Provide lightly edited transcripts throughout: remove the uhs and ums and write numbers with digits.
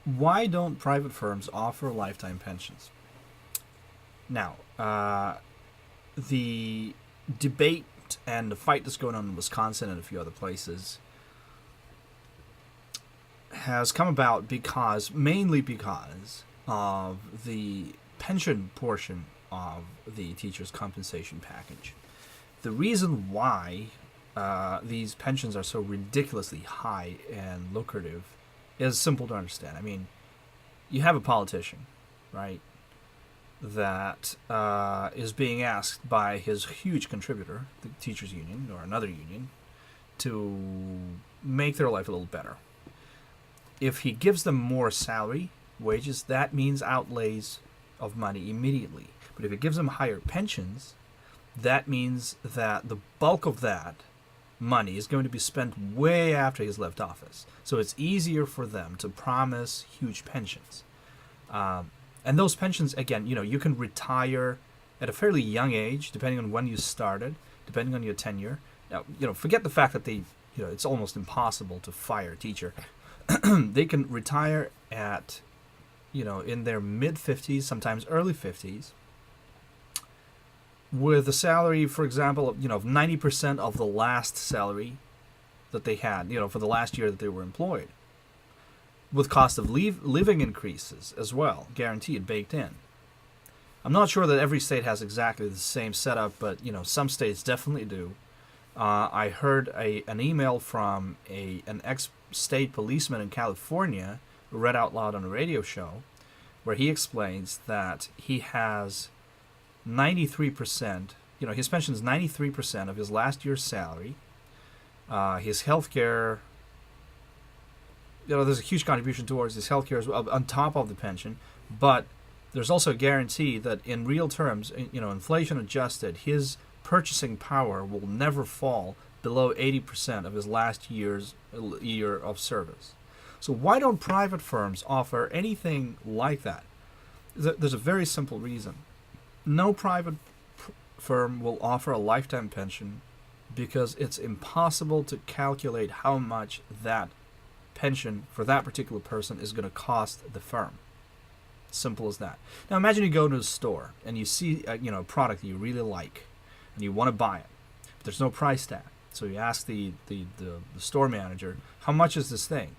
Why don't private firms offer lifetime pensions? Now, the debate and the fight that's going on in Wisconsin and a few other places has come about mainly because of the pension portion of the teacher's compensation package. The reason why these pensions are so ridiculously high and lucrative is simple to understand. I mean, you have a politician, right, that is being asked by his huge contributor, the teachers union or another union, to make their life a little better. If he gives them more salary, wages, that means outlays of money immediately. But if he gives them higher pensions, that means that the bulk of that money is going to be spent way after he's left office. So it's easier for them to promise huge pensions. And those pensions, again, you can retire at a fairly young age, depending on when you started, depending on your tenure. Now, forget the fact that it's almost impossible to fire a teacher. They can retire at, in their mid-50s, sometimes early 50s, with a salary, for example, of 90% of the last salary that they had, for the last year that they were employed, with cost of living increases as well, guaranteed, baked in. I'm not sure that every state has exactly the same setup, but some states definitely do. I heard an email from an ex-state policeman in California, who read out loud on a radio show, where he explains that he has 93%, his pension is 93% of his last year's salary. His health care, there's a huge contribution towards his health care on top of the pension, but there's also a guarantee that in real terms, inflation adjusted, his purchasing power will never fall below 80% of his last year of service. So why don't private firms offer anything like that? There's a very simple reason. No private firm will offer a lifetime pension because it's impossible to calculate how much that pension for that particular person is going to cost the firm. Simple as that. Now imagine you go to a store and you see a product that you really like and you want to buy it, but there's no price tag. So you ask the store manager, how much is this thing?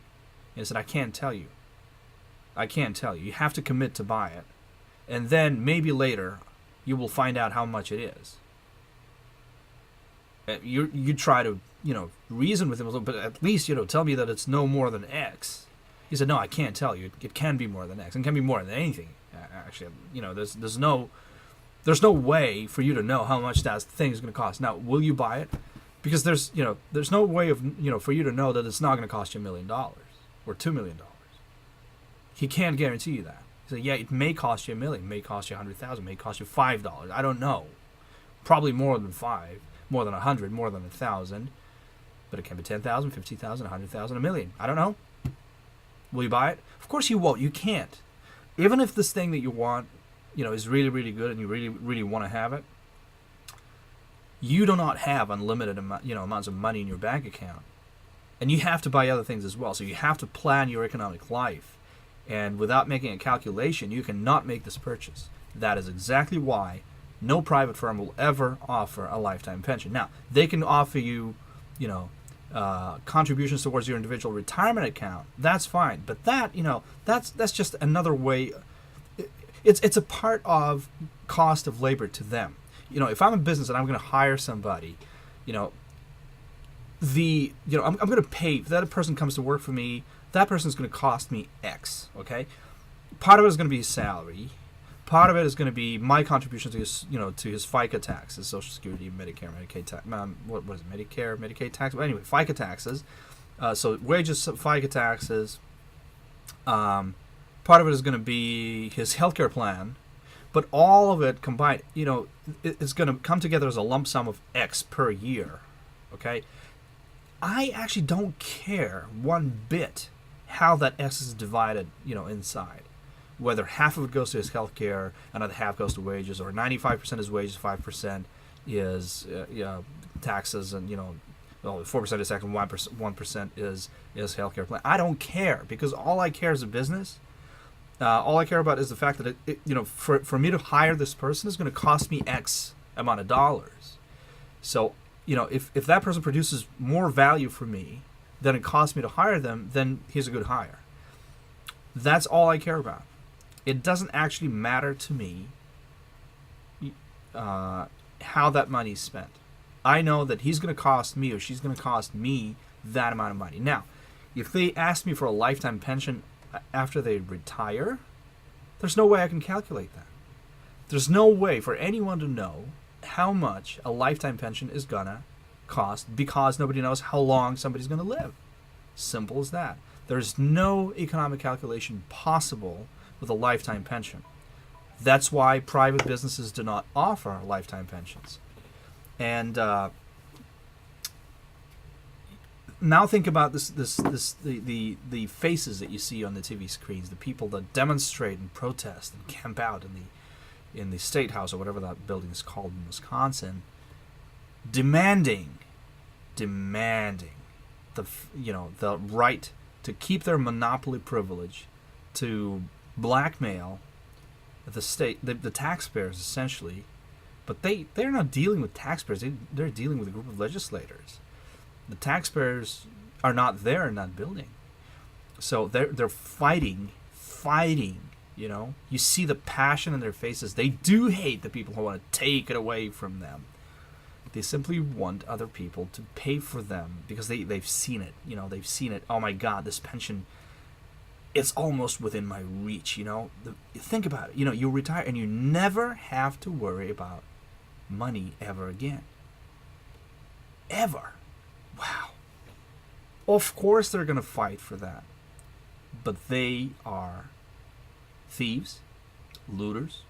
And he said, I can't tell you. You have to commit to buy it. And then maybe later you will find out how much it is. You try to, reason with him, but at least, tell me that it's no more than X. He said, no, I can't tell you. It can be more than X. It can be more than anything, actually. There's no way for you to know how much that thing is going to cost. Now, will you buy it? Because there's no way of, for you to know that it's not going to cost you $1 million or $2 million. He can't guarantee you that. He said, yeah, it may cost you $1 million, may cost you $100,000, may cost you $5. I don't know. Probably more than 5, more than 100, more than 1,000. But it can be 10,000, 50,000, 100,000, $1 million. I don't know. Will you buy it? Of course you won't. You can't. Even if this thing that you want, is really, really good and you really, really want to have it, you do not have unlimited amounts of money in your bank account. And you have to buy other things as well. So you have to plan your economic life. And without making a calculation, you cannot make this purchase. That is exactly why no private firm will ever offer a lifetime pension. Now, they can offer you, contributions towards your individual retirement account. That's fine. But that, that's just another way. It's a part of cost of labor to them. If I'm a business and I'm going to hire somebody, I'm going to pay, if that person comes to work for me, that person is going to cost me X, okay? Part of it is going to be his salary. Part of it is going to be my contribution to his, to his FICA taxes, Social Security, Medicare, Medicaid tax. What is it? Medicare, Medicaid tax. But anyway, FICA taxes. So wages, FICA taxes. Part of it is going to be his healthcare plan, but all of it combined, it's going to come together as a lump sum of X per year, okay? I actually don't care one bit how that X is divided, inside. Whether half of it goes to his health care, another half goes to wages, or 95% is wages, 5% is taxes, and well, 4% is tax and 1% is healthcare plan. I don't care, because all I care is a business. All I care about is the fact that for me to hire this person is going to cost me X amount of dollars. So, if that person produces more value for me than it costs me to hire them, then he's a good hire. That's all I care about. It doesn't actually matter to me how that money is spent. I know that he's going to cost me, or she's going to cost me, that amount of money. Now, if they ask me for a lifetime pension after they retire, there's no way I can calculate that. There's no way for anyone to know how much a lifetime pension is going to cost, because nobody knows how long somebody's going to live. Simple as that. There's no economic calculation possible with a lifetime pension. That's why private businesses do not offer lifetime pensions. And now think about the faces that you see on the TV screens, the people that demonstrate and protest and camp out in the State House, or whatever that building is called in Wisconsin, demanding the right to keep their monopoly privilege to blackmail the state, the taxpayers, essentially. But they're not dealing with taxpayers. They're dealing with a group of legislators. The taxpayers are not there in that building. So they're fighting. You see the passion in their faces. They do hate the people who want to take it away from them. They simply want other people to pay for them, because they've seen it. They've seen it. Oh my God, this pension, it's almost within my reach. Think about it. You retire and you never have to worry about money ever again. Ever. Wow. Of course they're going to fight for that. But they are thieves, looters.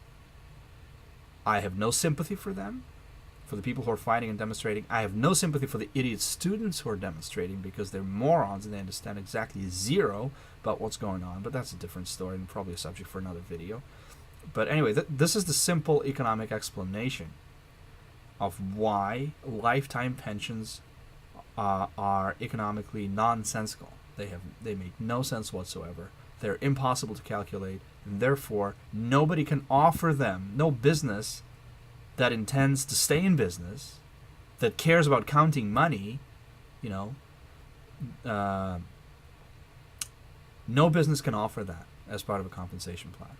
I have no sympathy for them, for the people who are fighting and demonstrating. I have no sympathy for the idiot students who are demonstrating, because they're morons and they understand exactly zero about what's going on. But that's a different story and probably a subject for another video. But anyway, this is the simple economic explanation of why lifetime pensions are economically nonsensical. They make no sense whatsoever. They're impossible to calculate, and therefore nobody can offer them, no business that intends to stay in business, that cares about counting money, no business can offer that as part of a compensation plan.